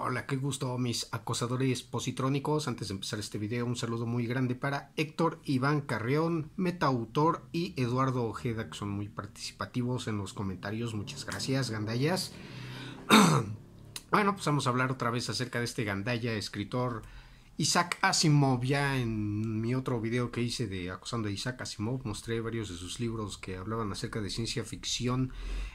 Hola, qué gusto mis acosadores positrónicos. Antes de empezar este video, un saludo muy grande para Héctor Iván Carrión, Metautor y Eduardo Ojeda, que son muy participativos en los comentarios. Muchas gracias, gandallas. Bueno, pues vamos a hablar otra vez acerca de este gandalla, escritor Isaac Asimov. Ya en mi otro video que hice de acosando a Isaac Asimov mostré varios de sus libros que hablaban acerca de ciencia ficción,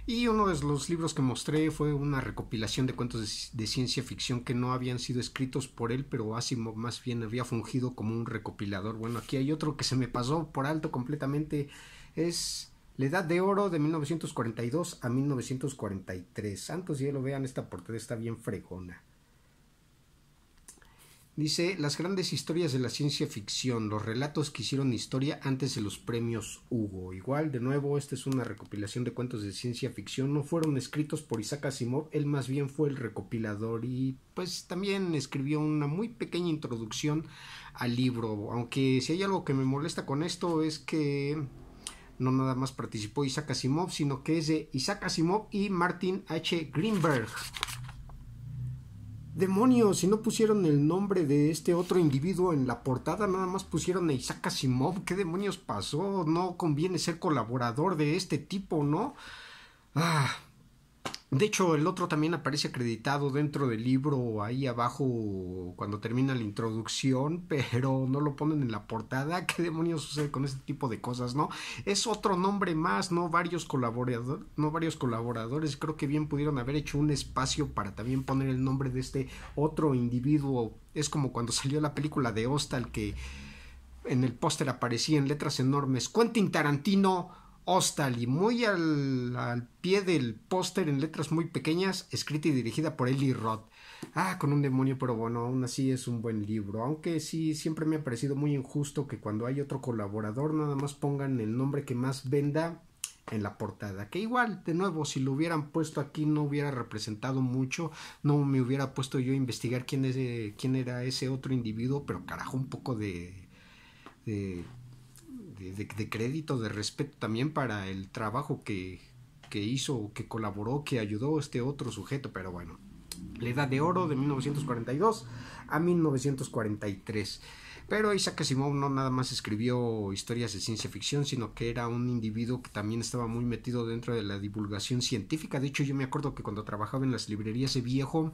y uno de los libros que mostré fue una recopilación de cuentos de ciencia ficción que no habían sido escritos por él, pero Asimov más bien había fungido como un recopilador. Bueno, aquí hay otro que se me pasó por alto completamente. Es La Edad de Oro de 1942 a 1943. Santos cielo, vean, esta portada está bien fregona. Dice: las grandes historias de la ciencia ficción, los relatos que hicieron historia antes de los premios Hugo. Igual, de nuevo, esta es una recopilación de cuentos de ciencia ficción. No fueron escritos por Isaac Asimov, él más bien fue el recopilador, y pues también escribió una muy pequeña introducción al libro. Aunque si hay algo que me molesta con esto es que no nada más participó Isaac Asimov, sino que es de Isaac Asimov y Martin H. Greenberg. Demonios, si no pusieron el nombre de este otro individuo en la portada, nada más pusieron a Isaac Asimov. ¿Qué demonios pasó? No conviene ser colaborador de este tipo, ¿no? De hecho, el otro también aparece acreditado dentro del libro, ahí abajo cuando termina la introducción, pero no lo ponen en la portada. ¿Qué demonios sucede con este tipo de cosas, no? Es otro nombre más, no varios colaboradores. Creo que bien pudieron haber hecho un espacio para también poner el nombre de este otro individuo. Es como cuando salió la película de Hostal, que en el póster aparecía en letras enormes: Quentin Tarantino Hostal, y muy al pie del póster en letras muy pequeñas, escrita y dirigida por Eli Roth. Con un demonio, pero bueno, aún así es un buen libro. Aunque sí, siempre me ha parecido muy injusto que cuando hay otro colaborador nada más pongan el nombre que más venda en la portada. Que igual, de nuevo, si lo hubieran puesto aquí no hubiera representado mucho. No me hubiera puesto yo a investigar quién era ese otro individuo, pero carajo, un poco de crédito, de respeto también para el trabajo que hizo, que colaboró, que ayudó este otro sujeto. Pero bueno, La Edad de Oro de 1942 a 1943. Pero Isaac Asimov no nada más escribió historias de ciencia ficción, sino que era un individuo que también estaba muy metido dentro de la divulgación científica. De hecho, yo me acuerdo que cuando trabajaba en las librerías de viejo,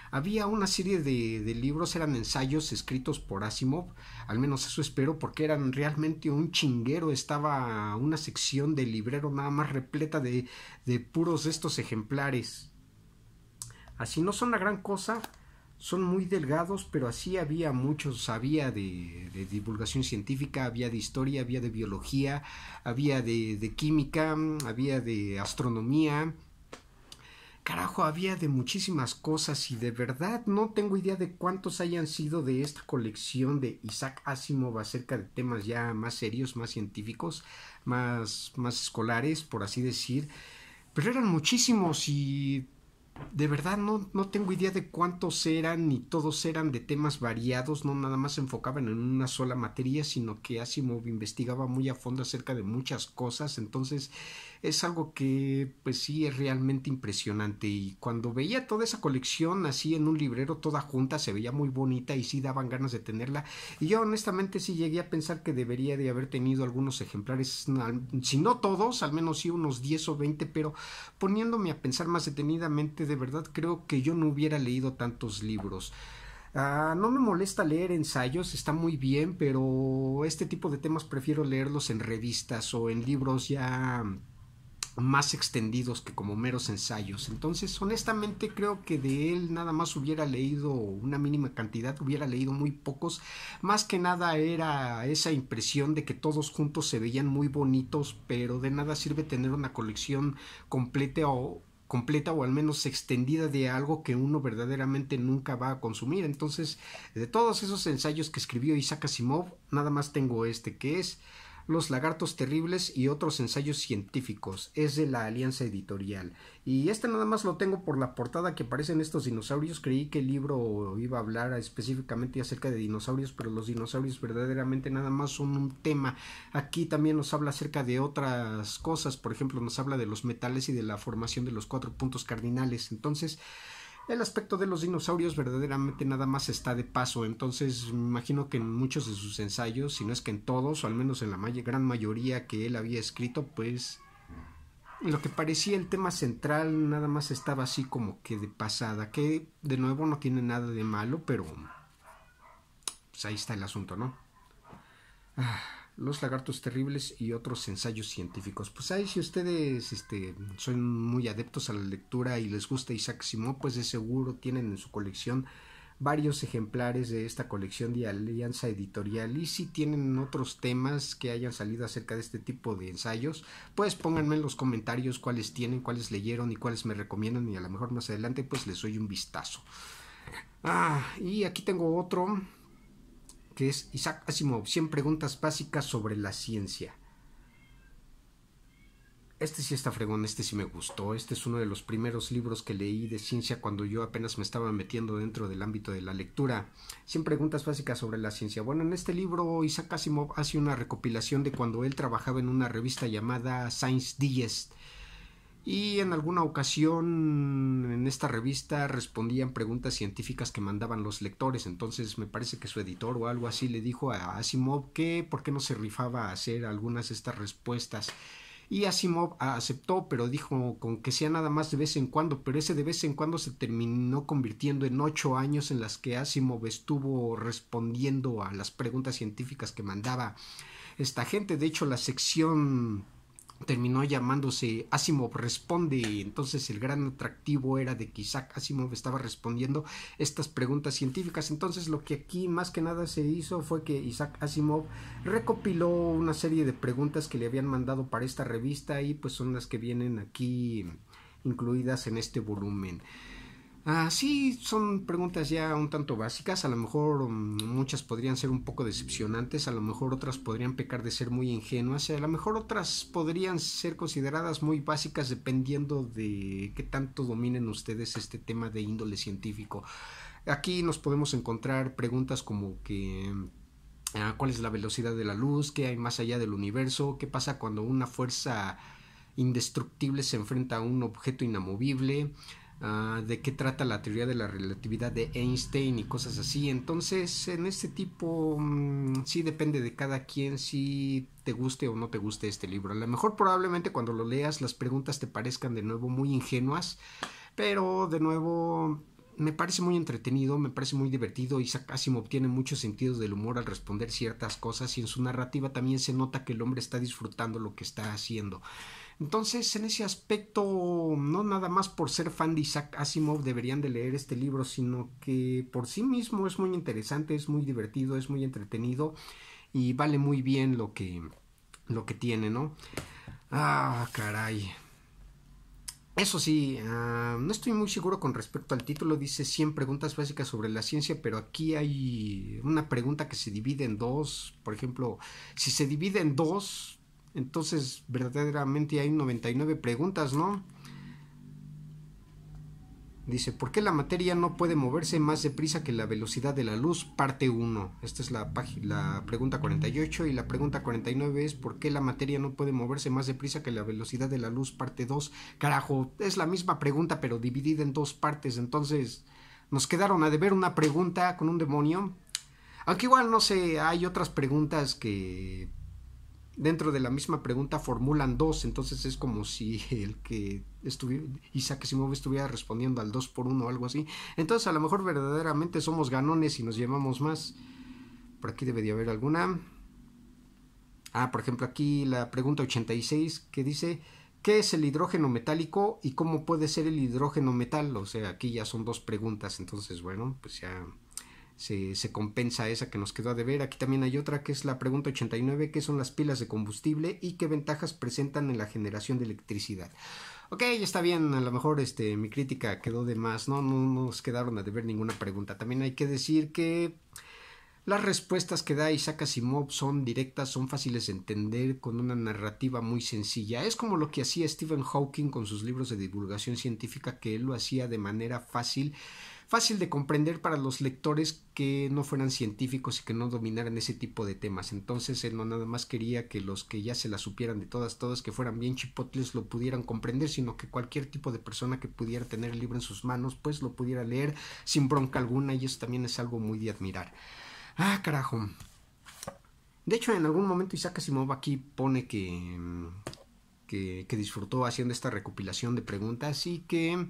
había una serie de libros, eran ensayos escritos por Asimov, al menos eso espero, porque eran realmente un chinguero. Estaba una sección del librero nada más repleta de puros de estos ejemplares. Así no son la gran cosa, son muy delgados, pero así había muchos. Había de divulgación científica, había de historia, había de biología, había de química, había de astronomía. Carajo, había de muchísimas cosas, y de verdad no tengo idea de cuántos hayan sido de esta colección de Isaac Asimov acerca de temas ya más serios, más científicos, más escolares, por así decir. Pero eran muchísimos, y de verdad no tengo idea de cuántos eran, ni todos eran de temas variados. No nada más se enfocaban en una sola materia, sino que Asimov investigaba muy a fondo acerca de muchas cosas. Entonces es algo que pues sí es realmente impresionante, y cuando veía toda esa colección así en un librero toda junta se veía muy bonita y sí daban ganas de tenerla. Y yo honestamente sí llegué a pensar que debería de haber tenido algunos ejemplares, si no todos, al menos sí unos 10 o 20, pero poniéndome a pensar más detenidamente, de verdad creo que yo no hubiera leído tantos libros. No me molesta leer ensayos, está muy bien, pero este tipo de temas prefiero leerlos en revistas o en libros ya más extendidos que como meros ensayos. Entonces honestamente creo que de él nada más hubiera leído una mínima cantidad, hubiera leído muy pocos. Más que nada era esa impresión de que todos juntos se veían muy bonitos, pero de nada sirve tener una colección completa o al menos extendida de algo que uno verdaderamente nunca va a consumir. Entonces, de todos esos ensayos que escribió Isaac Asimov, nada más tengo este, que es Los lagartos terribles y otros ensayos científicos. Es de la Alianza Editorial. Y este nada más lo tengo por la portada que aparecen estos dinosaurios. Creí que el libro iba a hablar específicamente acerca de dinosaurios, pero los dinosaurios verdaderamente nada más son un tema. Aquí también nos habla acerca de otras cosas. Por ejemplo, nos habla de los metales y de la formación de los 4 puntos cardinales. Entonces, El aspecto de los dinosaurios verdaderamente nada más está de paso, entonces me imagino que en muchos de sus ensayos, si no es que en todos, o al menos en la gran mayoría que él había escrito, pues lo que parecía el tema central nada más estaba así como que de pasada, que de nuevo no tiene nada de malo, pero pues ahí está el asunto, ¿no? Los lagartos terribles y otros ensayos científicos. Pues ahí si ustedes son muy adeptos a la lectura y les gusta Isaac Asimov, pues de seguro tienen en su colección varios ejemplares de esta colección de Alianza Editorial, y si tienen otros temas que hayan salido acerca de este tipo de ensayos, pues pónganme en los comentarios cuáles tienen, cuáles leyeron y cuáles me recomiendan, y a lo mejor más adelante pues les doy un vistazo. Y aquí tengo otro que es Isaac Asimov, 100 preguntas básicas sobre la ciencia. Este sí está fregón, este sí me gustó. Este es uno de los primeros libros que leí de ciencia cuando yo apenas me estaba metiendo dentro del ámbito de la lectura. 100 preguntas básicas sobre la ciencia. Bueno, en este libro Isaac Asimov hace una recopilación de cuando él trabajaba en una revista llamada Science Digest. Y en alguna ocasión en esta revista respondían preguntas científicas que mandaban los lectores. Entonces me parece que su editor o algo así le dijo a Asimov que por qué no se rifaba a hacer algunas de estas respuestas. Y Asimov aceptó, pero dijo con que sea nada más de vez en cuando, pero ese de vez en cuando se terminó convirtiendo en 8 años en las que Asimov estuvo respondiendo a las preguntas científicas que mandaba esta gente. De hecho, la sección terminó llamándose Asimov Responde. Entonces el gran atractivo era de que Isaac Asimov estaba respondiendo estas preguntas científicas. Entonces lo que aquí más que nada se hizo fue que Isaac Asimov recopiló una serie de preguntas que le habían mandado para esta revista, y pues son las que vienen aquí incluidas en este volumen. Sí, son preguntas ya un tanto básicas, a lo mejor muchas podrían ser un poco decepcionantes, a lo mejor otras podrían pecar de ser muy ingenuas, a lo mejor otras podrían ser consideradas muy básicas dependiendo de qué tanto dominen ustedes este tema de índole científico. Aquí nos podemos encontrar preguntas como que ¿cuál es la velocidad de la luz? ¿Qué hay más allá del universo? ¿Qué pasa cuando una fuerza indestructible se enfrenta a un objeto inamovible? De qué trata la teoría de la relatividad de Einstein y cosas así. Entonces en este tipo sí depende de cada quien si te guste o no te guste este libro. A lo mejor probablemente cuando lo leas las preguntas te parezcan de nuevo muy ingenuas, pero de nuevo me parece muy entretenido, me parece muy divertido. Isaac Asimov tiene muchos sentidos del humor al responder ciertas cosas, y en su narrativa también se nota que el hombre está disfrutando lo que está haciendo. Entonces, en ese aspecto, no nada más por ser fan de Isaac Asimov deberían de leer este libro, sino que por sí mismo es muy interesante, es muy divertido, es muy entretenido y vale muy bien lo que tiene, ¿no? Caray. Eso sí, no estoy muy seguro con respecto al título. Dice 100 preguntas básicas sobre la ciencia, pero aquí hay una pregunta que se divide en dos. Por ejemplo, si se divide en dos, entonces verdaderamente hay 99 preguntas, ¿no? Dice, ¿por qué la materia no puede moverse más deprisa que la velocidad de la luz? Parte 1. Esta es la pregunta 48, y la pregunta 49 es ¿por qué la materia no puede moverse más deprisa que la velocidad de la luz? Parte 2. Carajo, es la misma pregunta pero dividida en dos partes. Entonces nos quedaron a deber una pregunta con un demonio. Aunque igual no sé, hay otras preguntas que dentro de la misma pregunta formulan dos, entonces es como si el que Isaac Asimov estuviera respondiendo al 2 por 1 o algo así. Entonces a lo mejor verdaderamente somos ganones y nos llevamos más. Por aquí debe de haber alguna. Por ejemplo aquí la pregunta 86 que dice ¿qué es el hidrógeno metálico y cómo puede ser el hidrógeno metal? O sea, aquí ya son dos preguntas, entonces bueno, pues ya se compensa esa que nos quedó a deber. Aquí también hay otra que es la pregunta 89, ¿qué son las pilas de combustible y qué ventajas presentan en la generación de electricidad? Ok, está bien, a lo mejor mi crítica quedó de más, no nos quedaron a deber ninguna pregunta. También hay que decir que las respuestas que da Isaac Asimov son directas, son fáciles de entender, con una narrativa muy sencilla. Es como lo que hacía Stephen Hawking con sus libros de divulgación científica, que él lo hacía de manera fácil, fácil de comprender para los lectores que no fueran científicos y que no dominaran ese tipo de temas. Entonces él no nada más quería que los que ya se la supieran de todas, que fueran bien chipotles, lo pudieran comprender, sino que cualquier tipo de persona que pudiera tener el libro en sus manos, pues lo pudiera leer sin bronca alguna, y eso también es algo muy de admirar. Ah, carajo. De hecho, en algún momento Isaac Asimov aquí pone que disfrutó haciendo esta recopilación de preguntas y que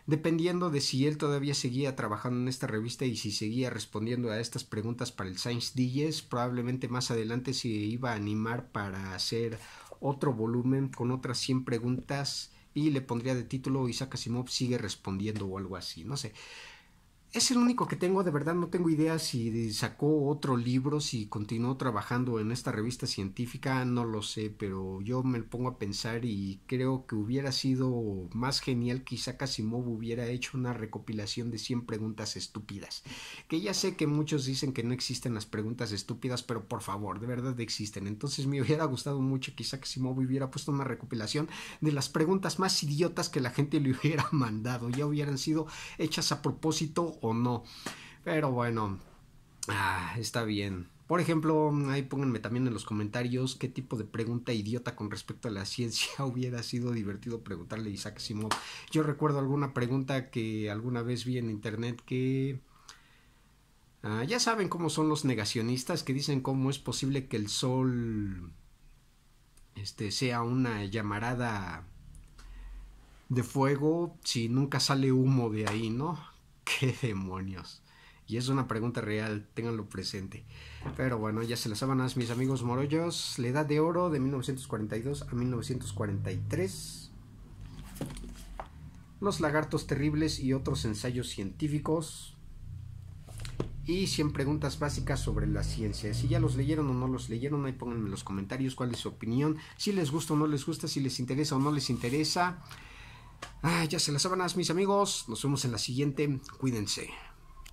dependiendo de si él todavía seguía trabajando en esta revista y si seguía respondiendo a estas preguntas para el Science Digest, probablemente más adelante se iba a animar para hacer otro volumen con otras 100 preguntas y le pondría de título Isaac Asimov sigue respondiendo o algo así, no sé. Es el único que tengo, de verdad no tengo idea si sacó otro libro, si continuó trabajando en esta revista científica, no lo sé, pero yo me pongo a pensar y creo que hubiera sido más genial que Isaac Asimov hubiera hecho una recopilación de 100 preguntas estúpidas. Que ya sé que muchos dicen que no existen las preguntas estúpidas, pero por favor, de verdad existen. Entonces me hubiera gustado mucho que Isaac Asimov hubiera puesto una recopilación de las preguntas más idiotas que la gente le hubiera mandado, ya hubieran sido hechas a propósito o no, pero bueno, está bien. Por ejemplo, ahí pónganme también en los comentarios qué tipo de pregunta idiota con respecto a la ciencia hubiera sido divertido preguntarle a Isaac Asimov. Yo recuerdo alguna pregunta que alguna vez vi en internet que ya saben cómo son los negacionistas, que dicen cómo es posible que el sol sea una llamarada de fuego si nunca sale humo de ahí, ¿no? ¿Qué demonios? Y es una pregunta real, ténganlo presente. Pero bueno, ya se las sábanas, mis amigos morollos. La Edad de Oro de 1942 a 1943. Los lagartos terribles y otros ensayos científicos. Y 100 preguntas básicas sobre la ciencia. Si ya los leyeron o no los leyeron, ahí pónganme en los comentarios cuál es su opinión. Si les gusta o no les gusta, si les interesa o no les interesa. Ya se las sábanas, mis amigos. Nos vemos en la siguiente. Cuídense.